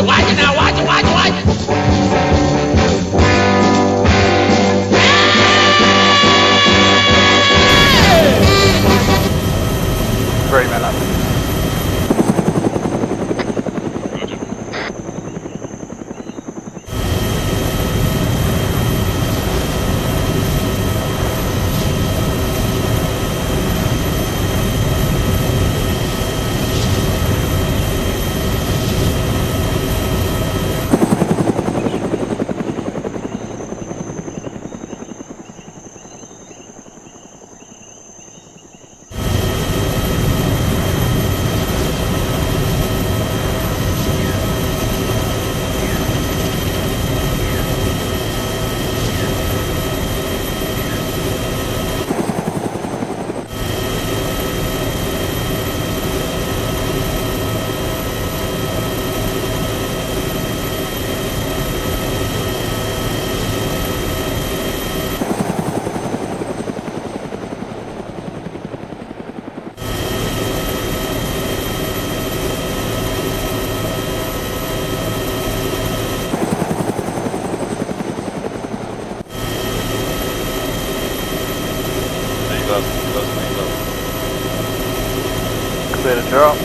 Watch it now, watch it, watch it, watch it. Very man up. Clear to drop.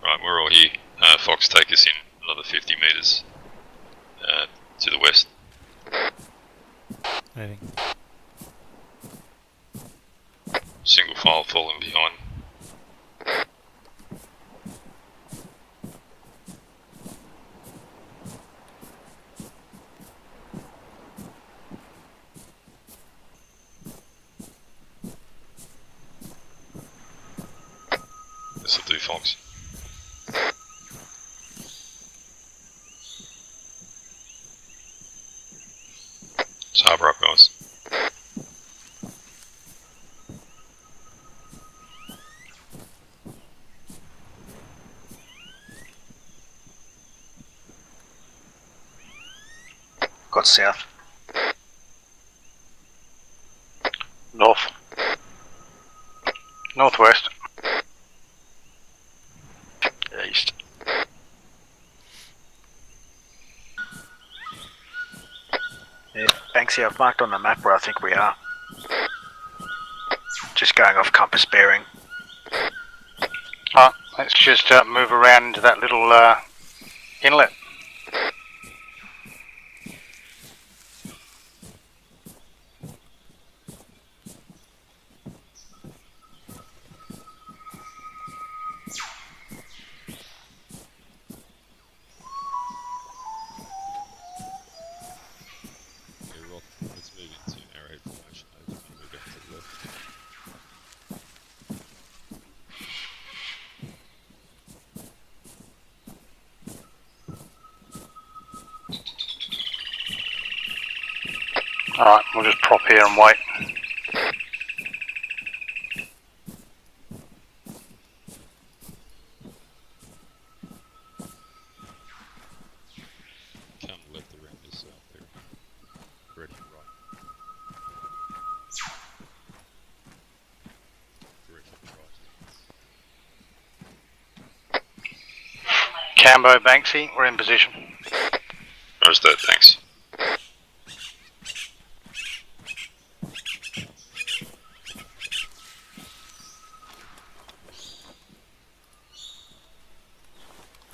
Right, we're all here. Fox, take us in another 50 metres to the west. Moving. Single file falling behind. This'll do, Fox. It's harbour up, guys. Got south. North. Northwest. East. Yeah, Banksy, I've marked on the map where I think we are. Just going off compass bearing. Alright, let's just move around into that little inlet. Let's move into arrowhead formation. Move back to the left. Alright, we'll just prop here and wait. Come left around this area. Ready, right. Direction right. Cambo, Banksy, we're in position. Where's that? Thanks.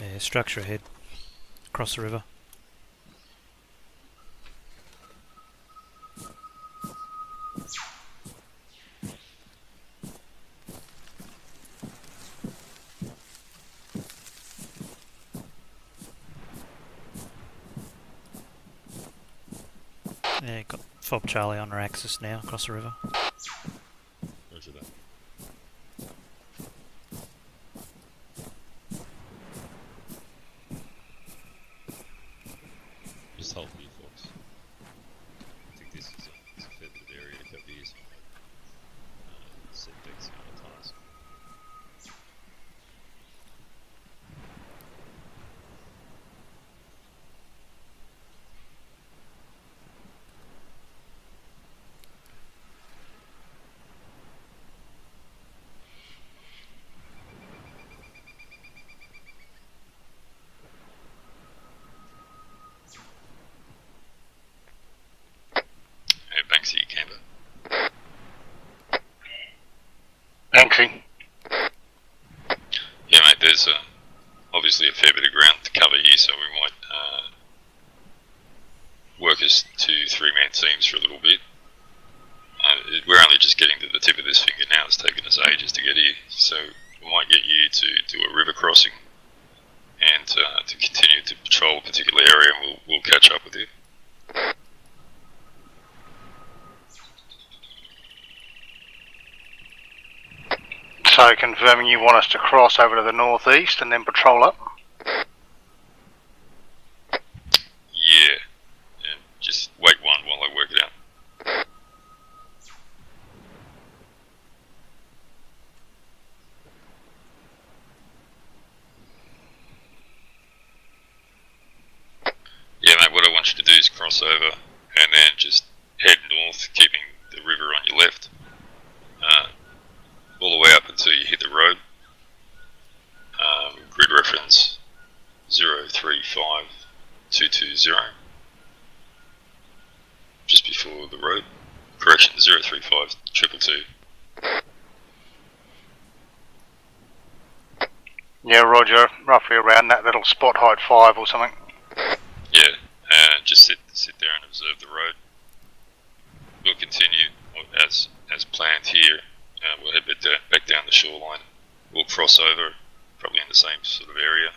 Yeah, structure ahead. Across the river. Yeah, got Fob Charlie on our axis now across the river. Roger that. Just hold here, Fox. I think this is it's a fair bit of area to cover here, so set decks on the task. Hey, Banksy, Camber. Banksy. Yeah, mate, there's obviously a fair bit of ground to cover here, so we might work as 2-3-man teams for a little bit. We're only just getting to the tip of this finger now. It's taken us ages to get here, so we might get you to do a river crossing and to continue to patrol a particular area, and we'll catch up with you. So confirming you want us to cross over to the northeast and then patrol up? Yeah, and just wait one while I work it out. Yeah, mate, what I want you to do is cross over and then just head north, keeping the river on your left, all the way up until you hit the road. Grid reference 035220, just before the road. Correction, 035222. Yeah, roger. Roughly around that little spot height 5 or something. Yeah, just sit there and observe the road. We'll continue as planned here. We'll head back down the shoreline. We'll cross over, probably in the same sort of area.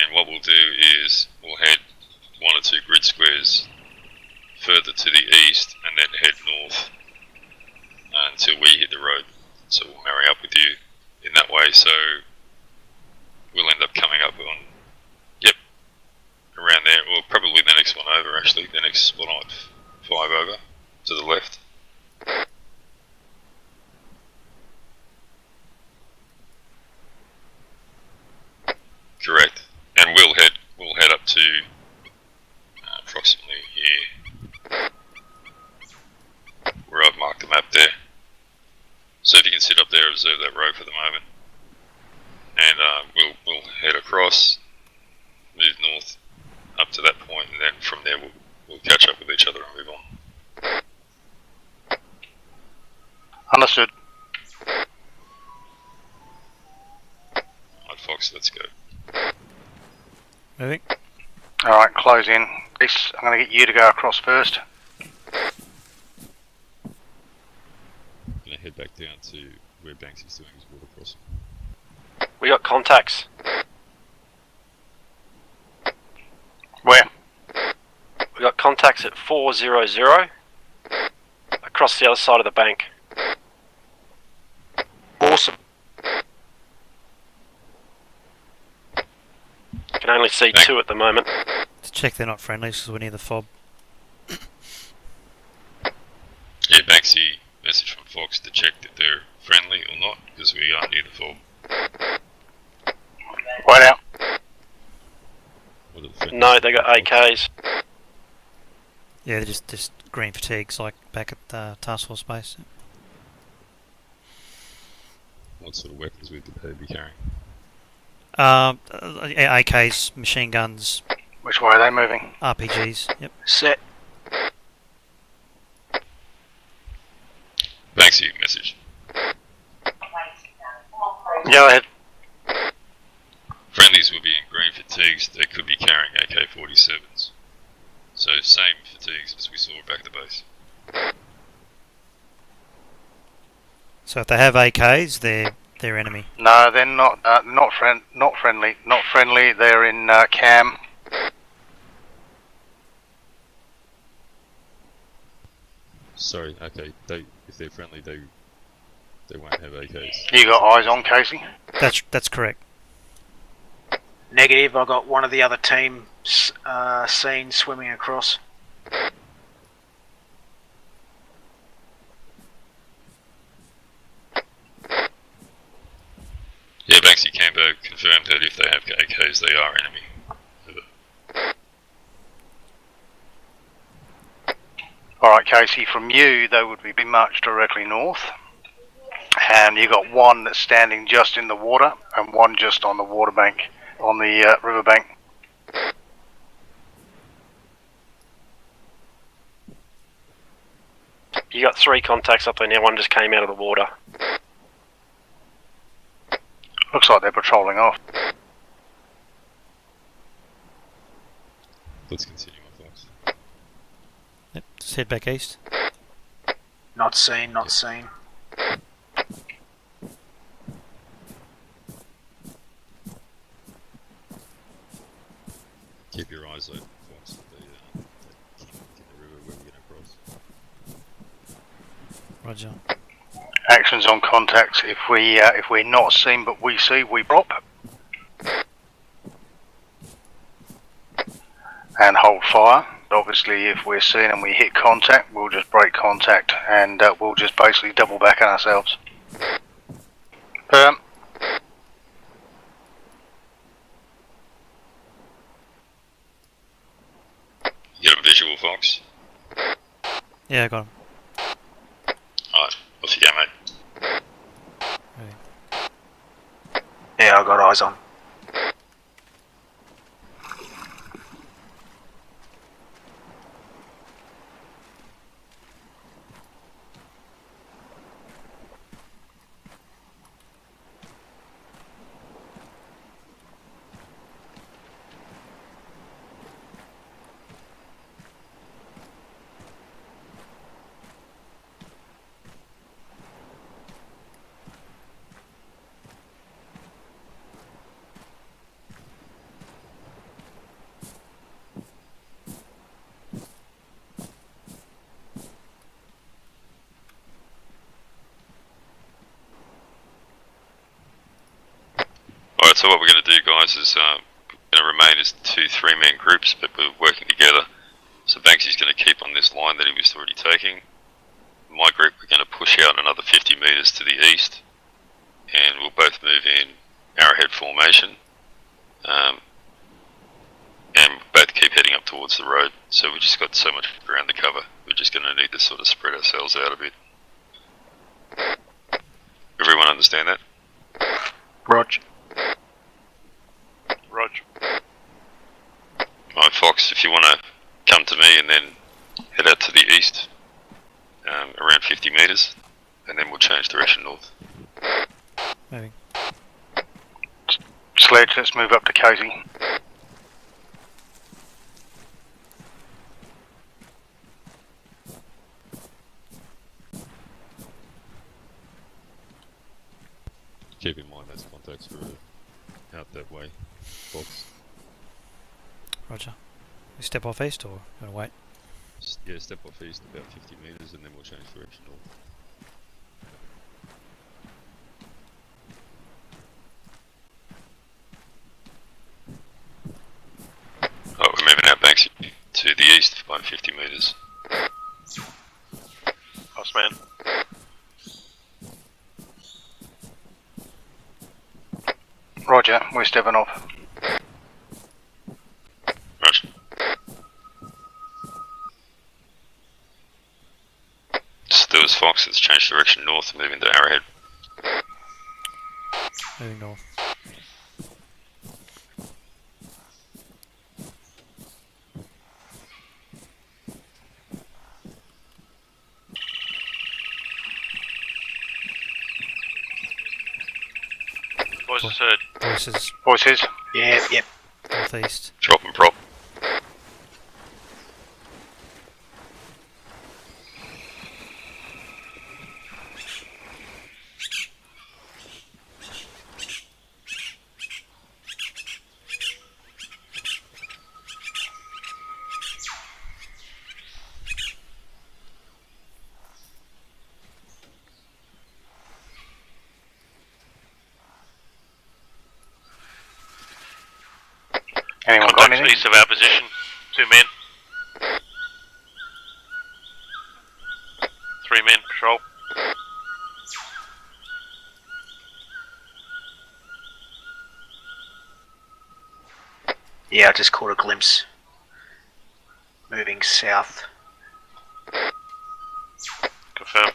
And what we'll do is we'll head 1 or 2 grid squares further to the east and then head north until we hit the road. So we'll marry up with you in that way. So we'll end up coming up on, yep, around there, or probably the next one over actually, the next spot on 5 over to the left. Correct, and we'll head up to approximately here, where I've marked the map there. So if you can sit up there, observe that road for the moment, and we'll head across, move north up to that point, and then from there we'll catch up with each other and move on. Understood. Alright, Fox, let's go. Moving. Alright, close in. Reese, I'm going to get you to go across first. Gonna head back down to where Banksy's doing his water crossing. We got contacts. Where? We got contacts at 400 across the other side of the bank. Awesome. Can only see 2 at the moment. To check they're not friendly because we're near the fob. Yeah, Banksy, message from Fox to check that they're friendly or not, because we are near the fob. Wait out. What are the friendlies? No, they got AKs. Yeah, they're just green fatigues like back at Task Force Base. What sort of weapons would they be carrying? AKs, machine guns, Which way are they moving? RPGs. Yep. Set. Banksy, message. Go ahead. Friendlies will be in green fatigues. They could be carrying AK-47s. So same fatigues as we saw back at the base. So if they have AKs, they're enemy. No, they're not. Not friendly. Not friendly. They're in cam. Sorry. Okay. If they're friendly, they won't have AKs. You got eyes on, Casey? That's correct. Negative. I got one of the other team seen swimming across. Yeah, Banksy Cambo confirmed that if they have AKs, they are enemy. Alright, Casey, from you, they would be marched directly north. And you got one that's standing just in the water, and one just on the water bank, on the river bank. You got 3 contacts up there now, one just came out of the water. Looks like they're patrolling off. Let's continue, my folks. Yep, just head back east. Not seen. Not seen. Keep your eyes open, folks. That kink in the river where we're going to cross. Roger. Actions on contacts. If we're not seen but we see, we drop. And hold fire. Obviously, if we're seen and we hit contact, we'll just break contact and we'll just basically double back on ourselves. You got a visual, Fox? Yeah, I got him. Alright, off you go, mate. Yeah, I got eyes on. Alright, so what we're going to do, guys, is going to remain as 2 3-man groups, but we're working together. So Banksy's going to keep on this line that he was already taking. My group, we're going to push out another 50 metres to the east, and we'll both move in arrowhead formation, and both keep heading up towards the road. So we just got so much ground to cover. We're just going to need to sort of spread ourselves out a bit. Everyone understand that? Roger. Roger. Alright, Fox, if you want to come to me and then head out to the east, around 50 metres, and then we'll change direction north. Moving. Sledge, let's move up to Casey. Keep in mind those contacts are out that way, Fox. Roger. We step off east or gonna wait? Yeah, step off east about 50 metres and then we'll change direction north. Oh, we're moving out Banksy to the east by 50 metres. Boss man. Roger, we're stepping off. Roger. Still as Fox, let's change direction north and move into Arrowhead. Moving north. Voices heard. Voices Voices. Yep. northeast. Drop and prop. Anyone got Contact anything? east of our position. 2 men. 3 men patrol. Yeah, I just caught a glimpse. Moving south. Confirm.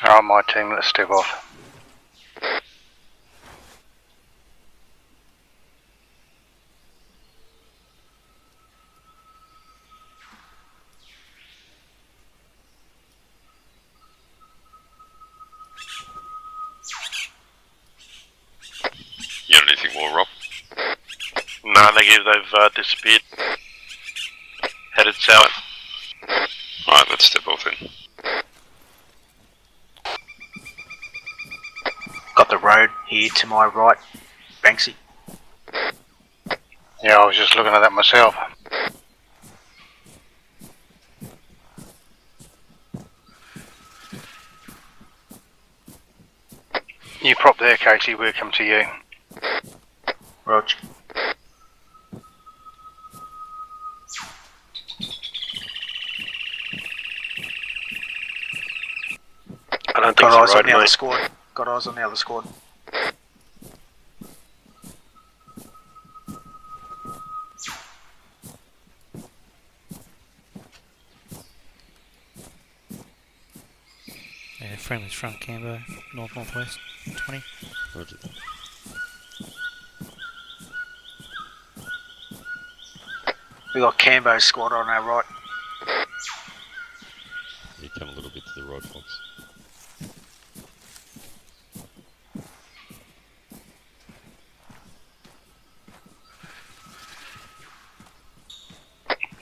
Alright, my team, let's step off. You got anything more, Rob? No, they've disappeared. Headed south. Alright, let's step off then. Got the road here to my right. Banksy. Yeah, I was just looking at that myself. You prop there, Casey, we'll come to you. Roger. I don't think Got eyes it's a on road, the other mate. squad. Got eyes on the other squad. Yeah, friendly's front Cambo, north-northwest, 20. Roger that. We got Cambo's squad on our right. You come a little bit to the right, Fox.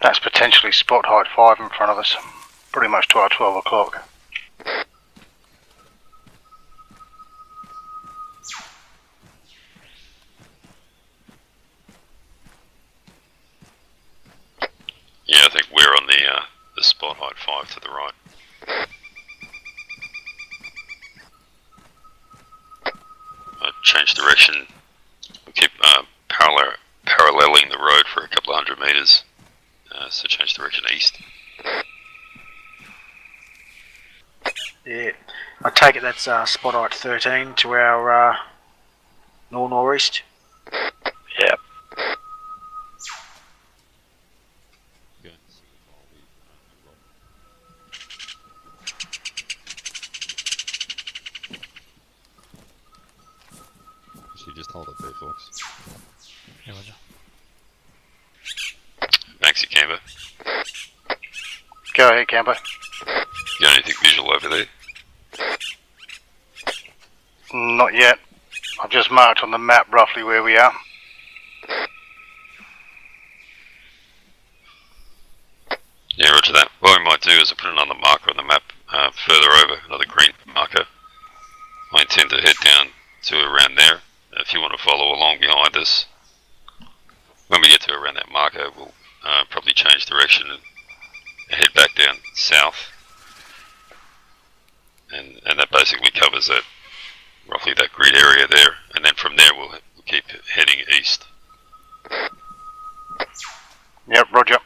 That's potentially spot height 5 in front of us. Pretty much to our 12 o'clock. Yeah, I think we're on the spot height 5 to the right. Change direction. We keep paralleling the road for a couple of 100 meters. So change direction east. Yeah. I take it that's spot height 13 to our north-northeast. Yeah. Go and single file with Rob. Actually, just hold it there, Fox. Yeah, roger. Maxi Camber. Go ahead, Cambo. You got anything visual over there? Not yet. I've just marked on the map roughly where we are. Yeah, roger that. What we might do is put another marker on the map further over, another green marker. I intend to head down to around there. If you want to follow along behind us, when we get to around that marker, we'll probably change direction and head back down south. And that basically covers that, roughly that grid area there. And then from there, we'll keep heading east. Yep, roger.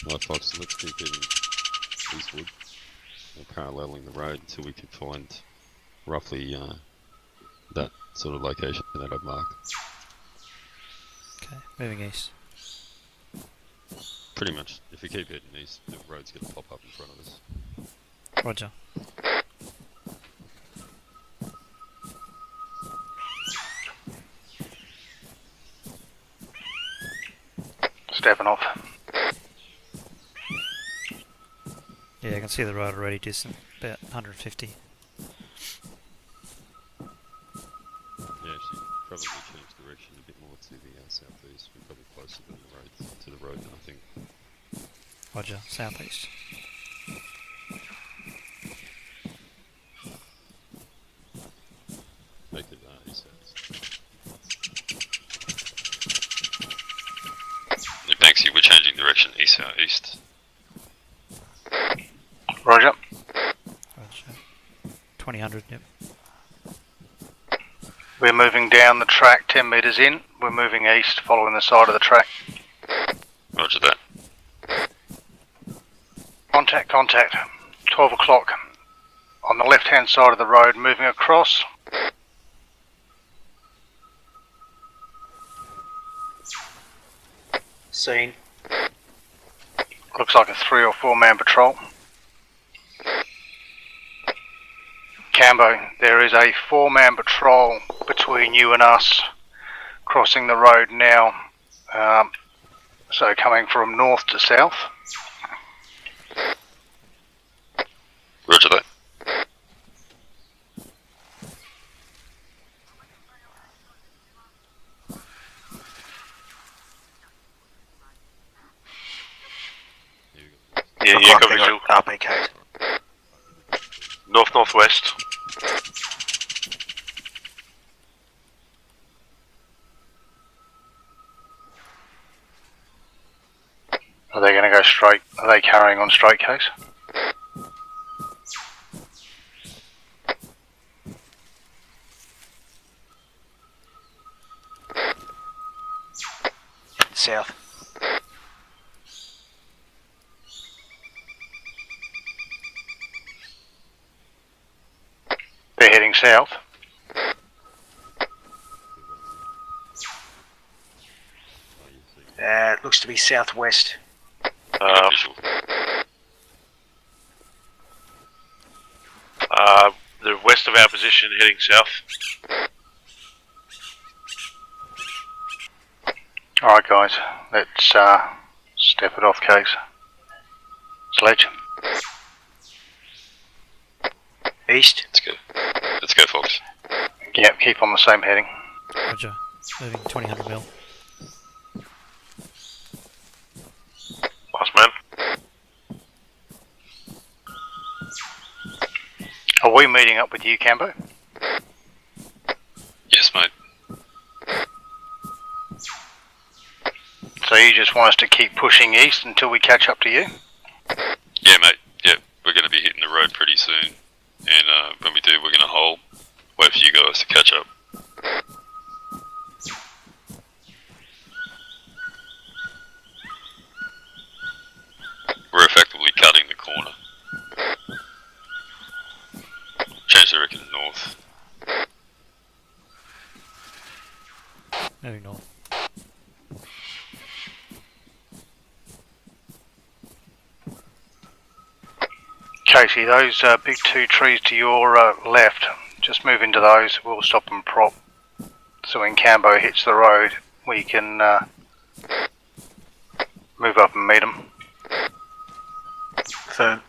Right, Fox, so let's keep heading eastward and paralleling the road until we can find roughly that sort of location that I've marked. Okay, moving east. Pretty much, if we keep heading east, the road's going to pop up in front of us. Roger. Stepping off. Yeah, I can see the road already distant, about 150. Yeah, actually, probably change direction a bit more to the southeast. We're probably closer to the road, I think. Roger, southeast. Make it east. Banksy, we're changing direction east southeast. Roger. Roger. 2000, yep. We're moving down the track 10 metres in. We're moving east, following the side of the track. Roger that. Contact. 12 o'clock. On the left-hand side of the road, moving across. Seen. Looks like a 3 or 4 man patrol. Cambo, there is a 4-man patrol between you and us, crossing the road now. So coming from north to south. Roger that. Yeah, Look yeah, like got they visual. got RPKs. North-northwest. Are they going to go straight? Are they carrying on straight case? South. They're heading south. It looks to be southwest. Visual. The west of our position, heading south. Alright guys, let's step it off case. Sledge. East. Let's go, Fox. Yep, keep on the same heading. Roger. Moving 2000 mil. Last man. Are we meeting up with you, Cambo? Yes, mate. So you just want us to keep pushing east until we catch up to you? Yeah, mate. Yeah, we're going to be hitting the road pretty soon. And when we do, we're going to hold. Wait for you guys to catch up. We're effectively cutting the corner. Change direction north. Moving north. Casey, those big 2 trees to your left, just move into those. We'll stop and prop. So when Cambo hits the road, we can move up and meet him. Firm.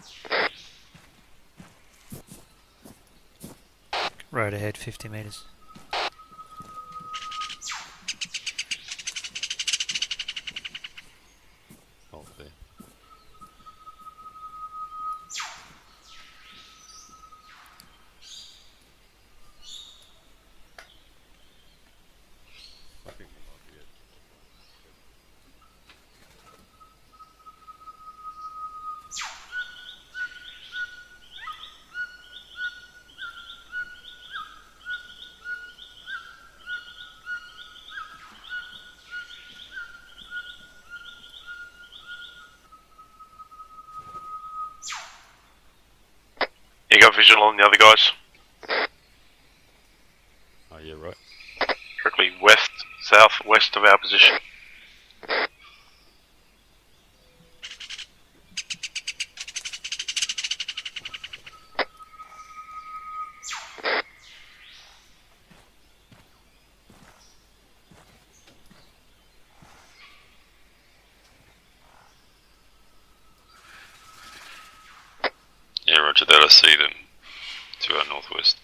Road ahead 50 metres. Hold there. I think we might be it. You got visual on the other guys. Oh yeah, right. Directly west, southwest of our position. Yeah, roger that. I see them to our northwest.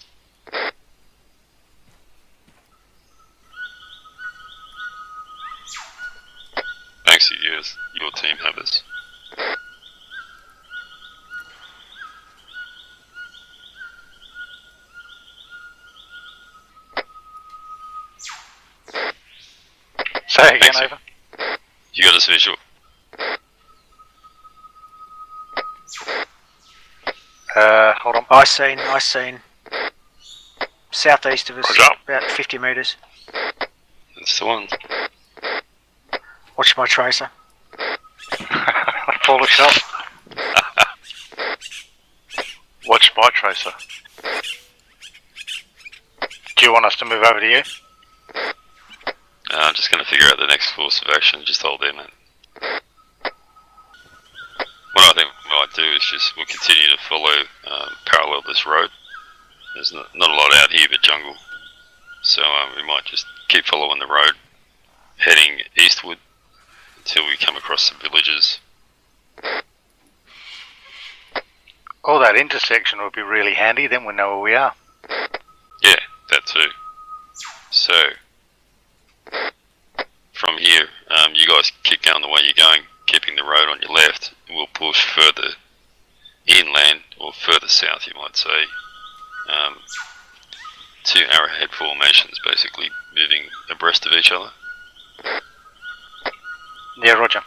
Banksy, yes, your team have us. us visual. Hold on. I seen. Southeast of us, Roger. about 50 metres. That's the one. Watch my tracer. Pull the shot. Watch my tracer. Do you want us to move over to you? I'm just going to figure out the next course of action. Just hold there, man. What I think we might do is just we'll continue to follow parallel this road. There's not a lot out here but jungle, so we might just keep following the road, heading eastward until we come across some villages. Oh, that intersection would be really handy. Then we know where we are. Yeah, that too. So from here, you guys keep going the way you're going, keeping the road on your left. We'll push further inland, or further south, you might say, to arrowhead formations, basically moving abreast of each other. Yeah, roger.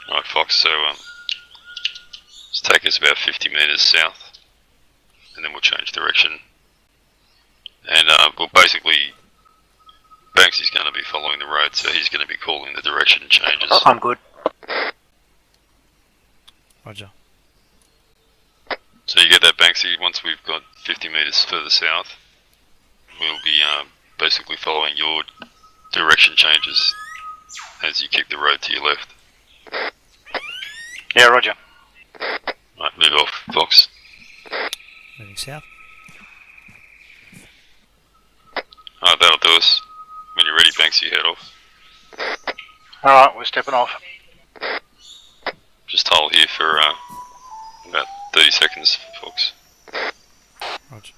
Alright, Fox, so let's take us about 50 metres south, and then we'll change direction. And we'll basically, Banksy's going to be following the road, so he's going to be calling the direction changes. I'm good. Roger. So you get that, Banksy. Once we've got 50 metres further south, we'll be basically following your direction changes as you keep the road to your left. Yeah, roger. Right, move off, Fox. Moving south. Alright, that'll do us. When you're ready, Banksy, head off. Alright, we're stepping off. Just hold here for about 30 seconds, Fox. Roger.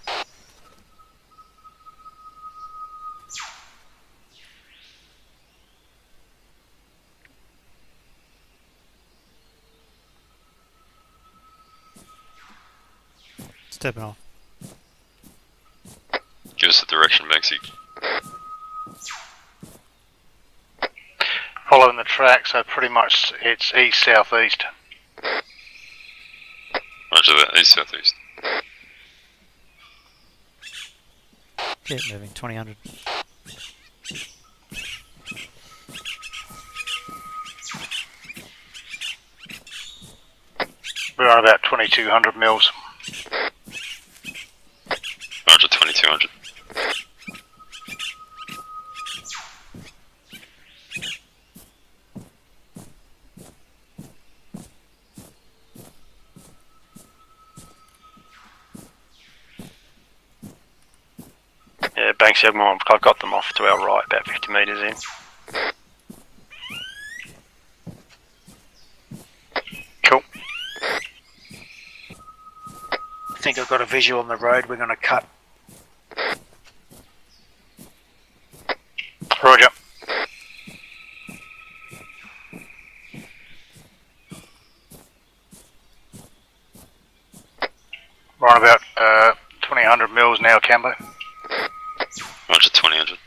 Stepping off. Give us the direction, Banksy. Following the track, so pretty much it's east-southeast. Roger that, east southeast. Keep moving, 2000. We're on about 2200 mils. Roger, 2200. Yeah, Banksy, I've got them off to our right, about 50 metres in. Cool. I think I've got a visual on the road. We're going to cut. Roger. We're on about 2000 mils now, Cambo. Roger, 2000.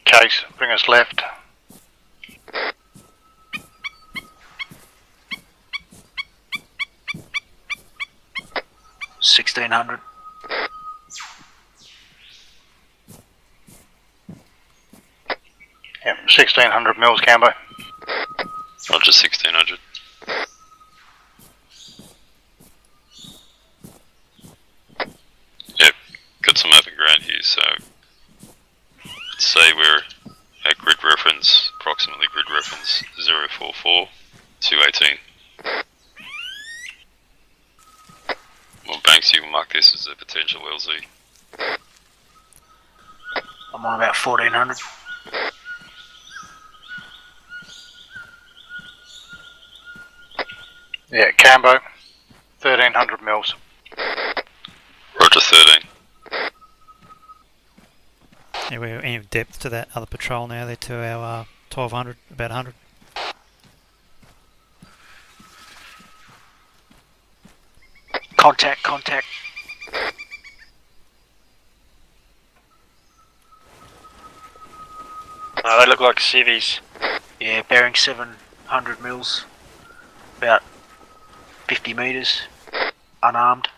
Case, bring us left. $1,600. Yep, 1600 mils, Cambo. Roger, 1600. Yep, got some open ground here, so let's say we're at grid reference, approximately grid reference 044 218. Well, Banksy will mark this as a potential LZ. I'm on about 1400. Yeah, Cambo, 1300 mils. Roger, 13. Yeah, we're in depth to that other patrol now. They're to our 1200, about 100. Contact. They look like civvies. Yeah, bearing 700 mils. About 50 metres. Unarmed.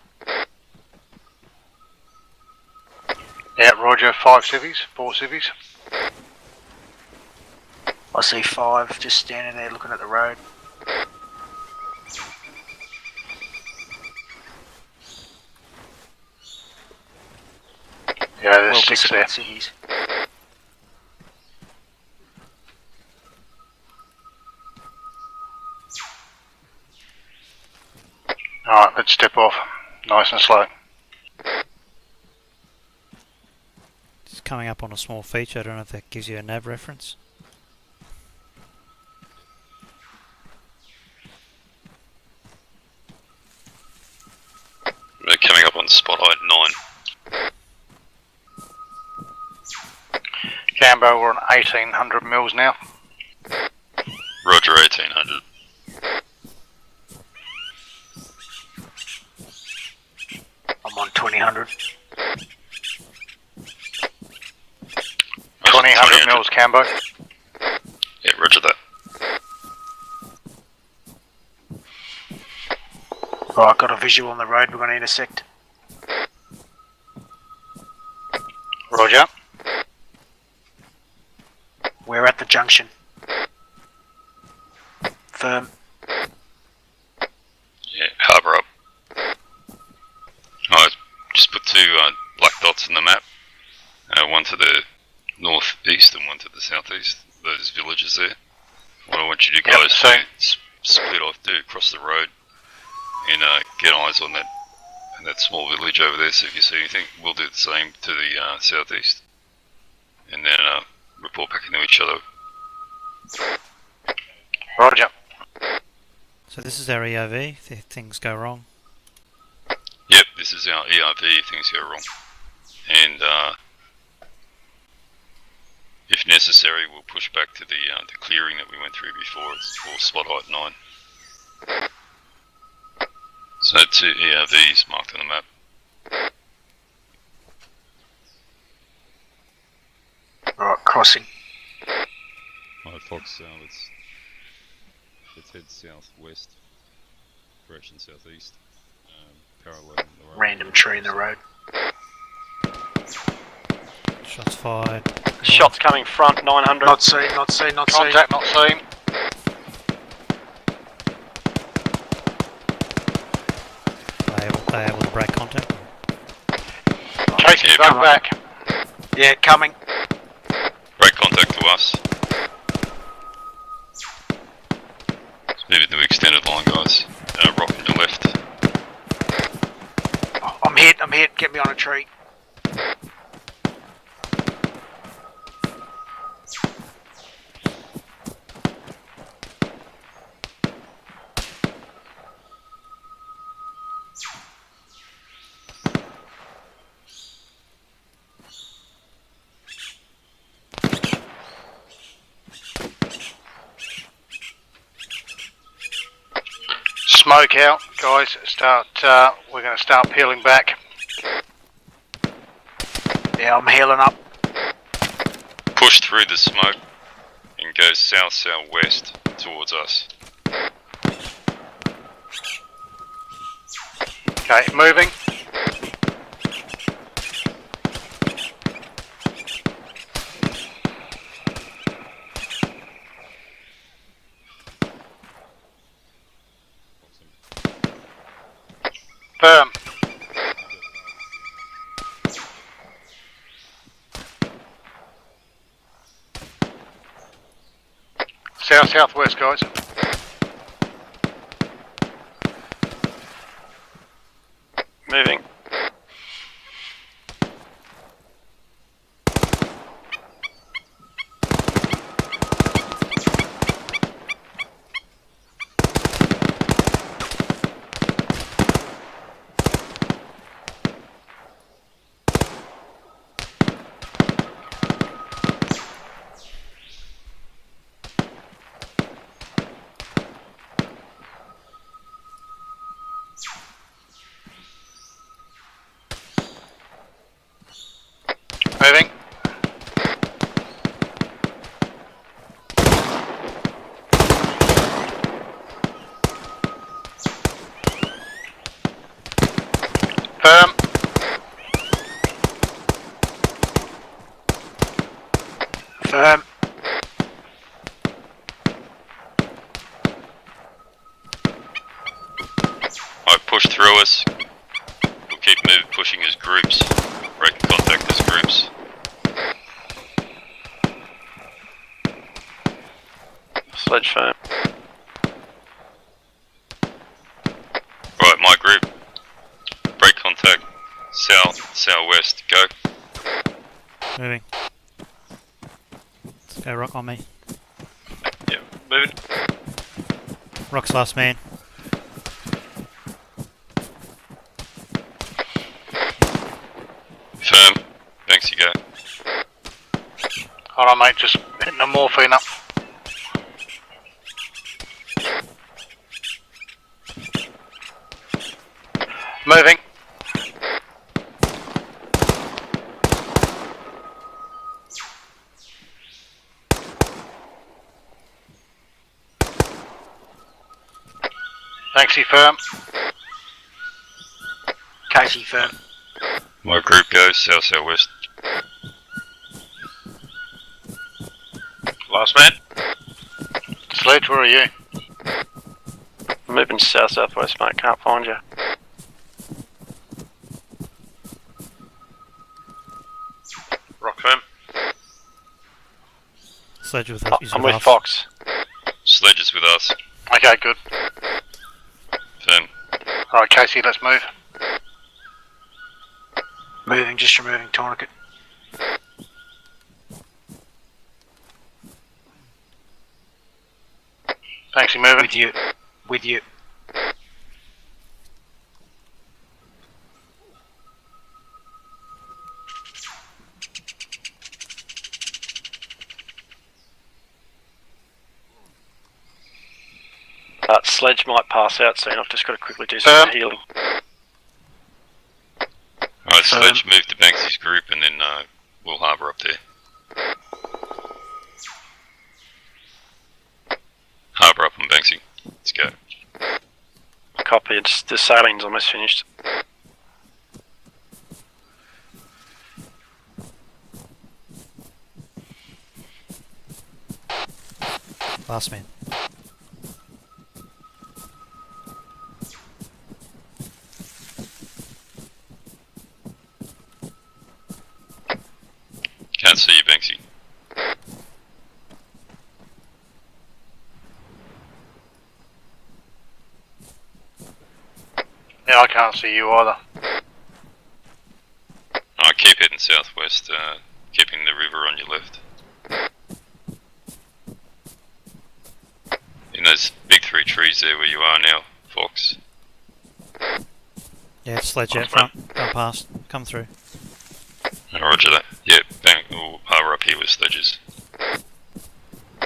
Yeah, roger. 5 civvies, 4 civvies. I see 5 just standing there looking at the road. Yeah, there's Well 6 there. disciplined civvies. Alright, let's step off. Nice and slow. It's coming up on a small feature. I don't know if that gives you a nav reference. We're coming up on spot height 9. Cambo, we're on 1800 mils now. Roger 1800. I'm on 2000. 2000 mils, Cambo. Yeah, roger that. Right, got a visual on the road, we're going to intersect. Roger. We're at the junction. Firm. Yeah, harbour up. I just put 2 black dots on the map. One to the northeast and one to the southeast. Those villages there. What I want you to Yep, guys so- do, split off, do across the road, and get eyes on that small village over there. So if you see anything, we'll do the same to the southeast, and then report back into each other. Roger. So this is our EOV if things go wrong. Yep, this is our ERV if things go wrong, and if necessary, we'll push back to the clearing that we went through before. It's for spot height 9. So 2 ERVs marked on the map. Right, crossing. Alright, Fox, let's head southwest, direction southeast, paralleling the road. Random tree in the road. Shots fired. Shots coming front 900. Not seen, not seen, not seen. Contact not seen. They able to break contact. Chasing Yeah, bug come on. back. Yeah, coming. Break contact to us. Let's move into extended line, guys. Rock on your left. Oh, I'm hit, get me on a tree. Smoke out, guys. We're going to start peeling back. Yeah, I'm healing up. Push through the smoke and go south-southwest towards us. Okay, moving. Firm. South-southwest, guys. Moving. Firm. Firm. Alright, push through us. We'll keep moving, pushing as groups. Break contact as groups. Sledge firm. Right, my group. Break contact. South, southwest, go. Moving. Let's go Rock on me. Yeah, moving. Rock's last man. Firm. Banksy, go. Alright, mate, just hitting the morphine up. Moving. Banksy firm. Casey firm. My group goes south, southwest. Last man. Sledge, where are you? Moving south southwest, mate. Can't find you. Rock firm. Sledge with Oh, is I'm with with us. Fox. Sledge is with us. Okay, good. Firm. Alright, Casey, let's move. Moving, just removing tourniquet. Banksy moving. With you. With you. Sledge might pass out soon. I've just got to quickly do some healing. Alright, Sledge, move to Banksy's group and then we'll harbour up there. Harbour up on Banksy. Let's go. Copy. The sailing's almost finished. Last man. Can't see you, Banksy. Yeah, I can't see you either. Alright, keep heading southwest, keeping the river on your left. In those big three trees there where you are now, Fox. Yeah, Sledge out front. Come past. Come through. Roger that. Yeah, we'll harbour up here with Sledges.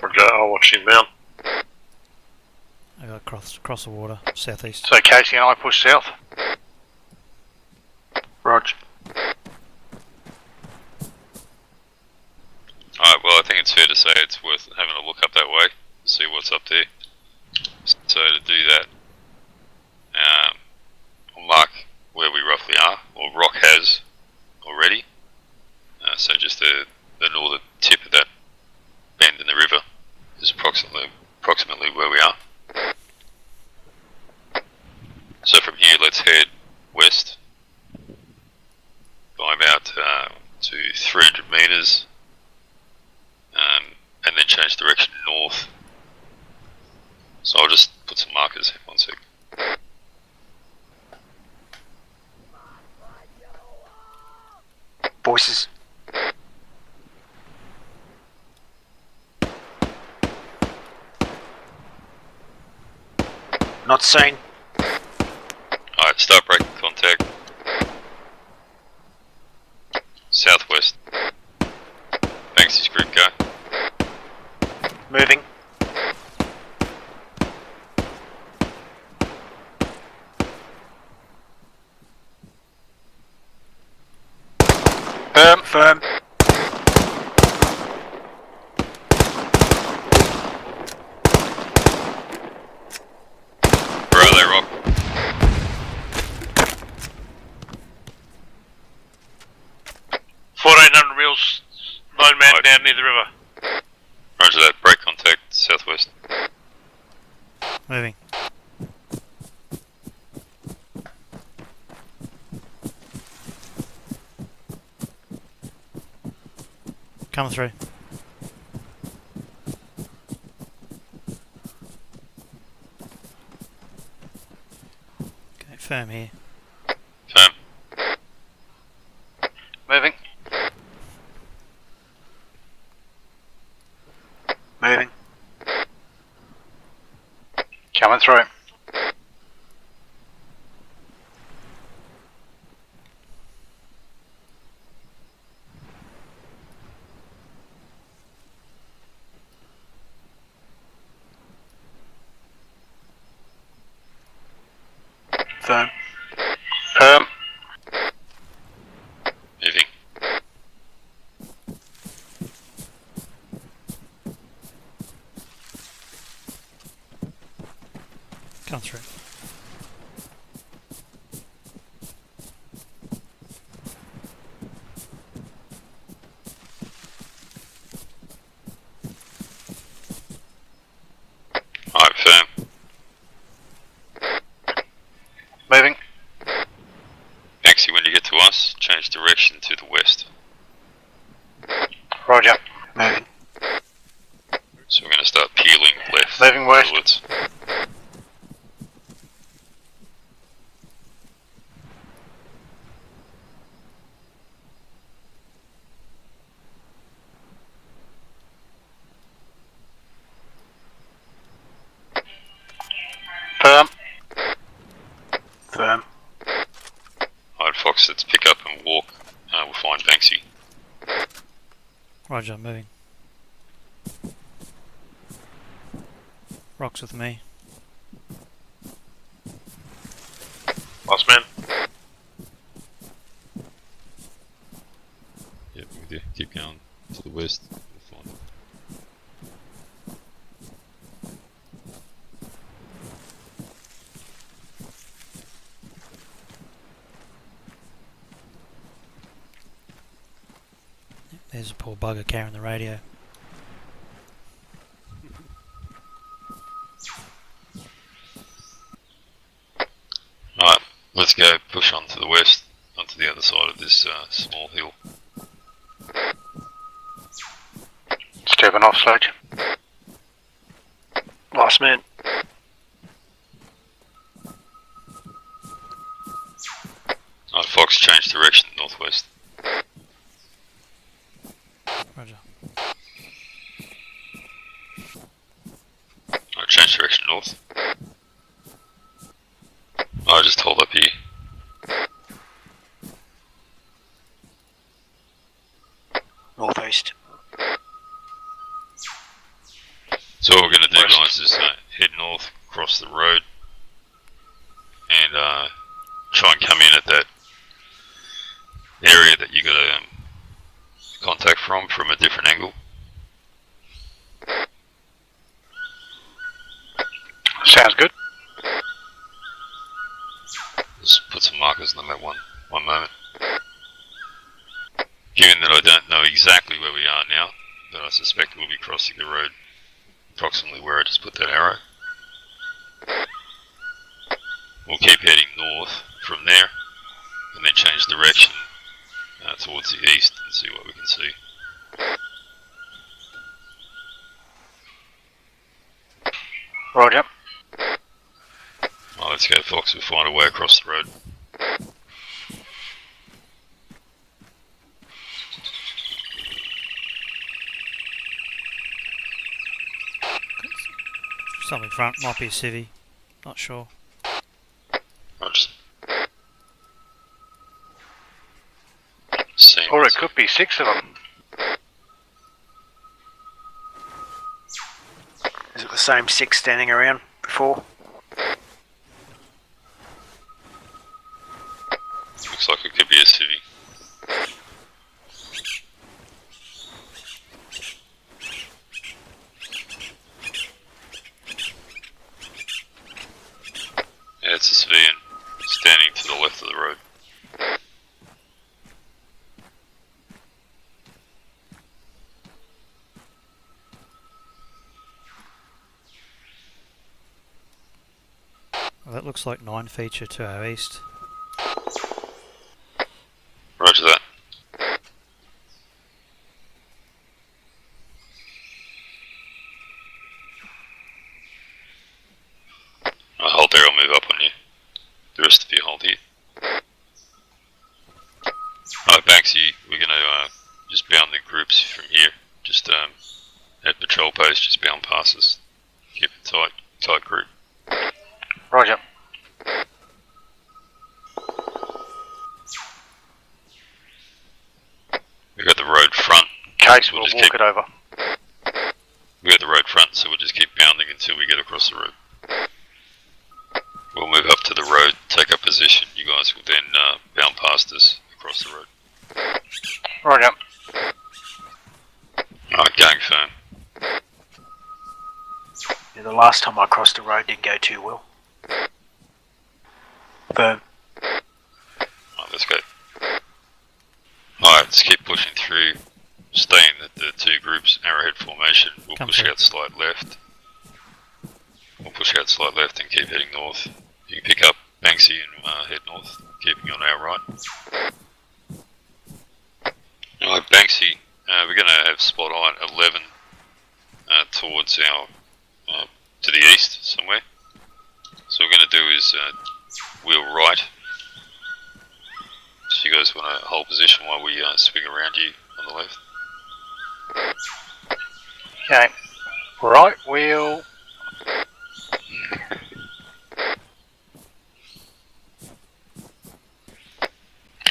Roger, I'll watch him down. I got across the water, southeast. So Casey and I push south. Roger. Alright, well I think it's fair to say it's worth having a look up that way, see what's up there. So to do that, I'll mark where we roughly are, or Rock has already. So just the northern tip of that bend in the river is approximately where we are. So from here let's head west by about to 300 metres and then change direction north. So I'll just put some markers here, 1 sec. Voices. Not seen. Alright, start breaking contact. Southwest. Banksy's group, go. Moving. Firm. Firm. Where are they, Rock? Moving. Coming through. Okay, firm here. Firm. Moving. Moving. Coming through. Firm. Firm. Moving. Come through. Alright, firm. Moving. Maxi, when you get to us, change direction to the west. Roger. Moving. So we're going to start peeling left. Moving west. towards- Firm. Firm. Alright, Fox, let's pick up and walk. We'll find Banksy. Roger, moving. Rocks with me. Last man. Yep, with you. Keep going to the west. We'll find it. There's a poor bugger carrying the radio. Alright, let's go push on to the west, onto the other side of this small hill. Stepping off, Sledge. Last man. Alright, Fox, change direction northwest. Roger. Alright, change direction north. Alright, just hold up here. Northeast. So what we're going to do, West. guys, is head north, cross the road, and try and come in at that area that you got contact from a different angle. Sounds good. Just put some markers on that one moment. Given that I don't know exactly where we are now, but I suspect we'll be crossing the road approximately where I just put that arrow. We'll keep heading north from there, and then change direction towards the east and see what we can see. Roger. Well, let's go, Fox. We'll find a way across the road. Something front, might be a civvy. Not sure. I'll just see. Or it could be 6 of them. Is it the same 6 standing around before? Looks like it could be a civvy. Yeah, it's a civilian standing to the left of the road. Well, that looks like 9 feature to our east. Roger that. I'll hold there, I'll move up on you. The rest of you hold here. Alright, Banksy, we're going to just bound in groups from here. Just at patrol post, just bound past us. Keep it tight group. Roger. We got the road front. Case, We'll we'll just walk keep- it over. We got the road front, so we'll just keep bounding until we get across the road. We'll move up to the road, take up position. You guys will then bound past us across the road. Roger. Alright, going firm. Yeah, the last time I crossed the road didn't go too well. Firm. Alright, let's go. Alright, let's keep pushing through. Staying at the two groups, arrowhead formation. We'll Come push through. out slight left. We'll push out slight left and keep heading north. You can pick up Banksy and head north, keeping on our right. Alright, Banksy, we're going to have spot on 11 towards our, to the east somewhere. So what we're going to do is wheel right. So you guys want to hold position while we swing around you on the left. Okay. Right wheel.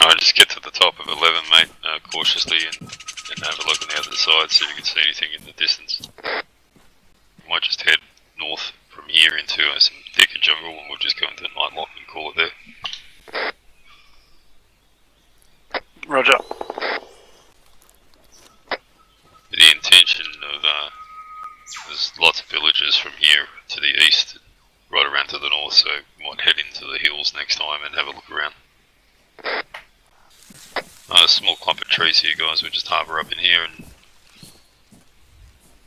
Alright, just get to the top of 11, mate, cautiously, and have a look on the other side, see if you can see anything in the distance. We might just head north from here into some thicker jungle, and we'll just go into night lock and call it there. Roger. The intention of, there's lots of villages from here to the east, right around to the north, so we might head into the hills next time and have a look around. A small clump of trees here, guys. We'll just harbour up in here and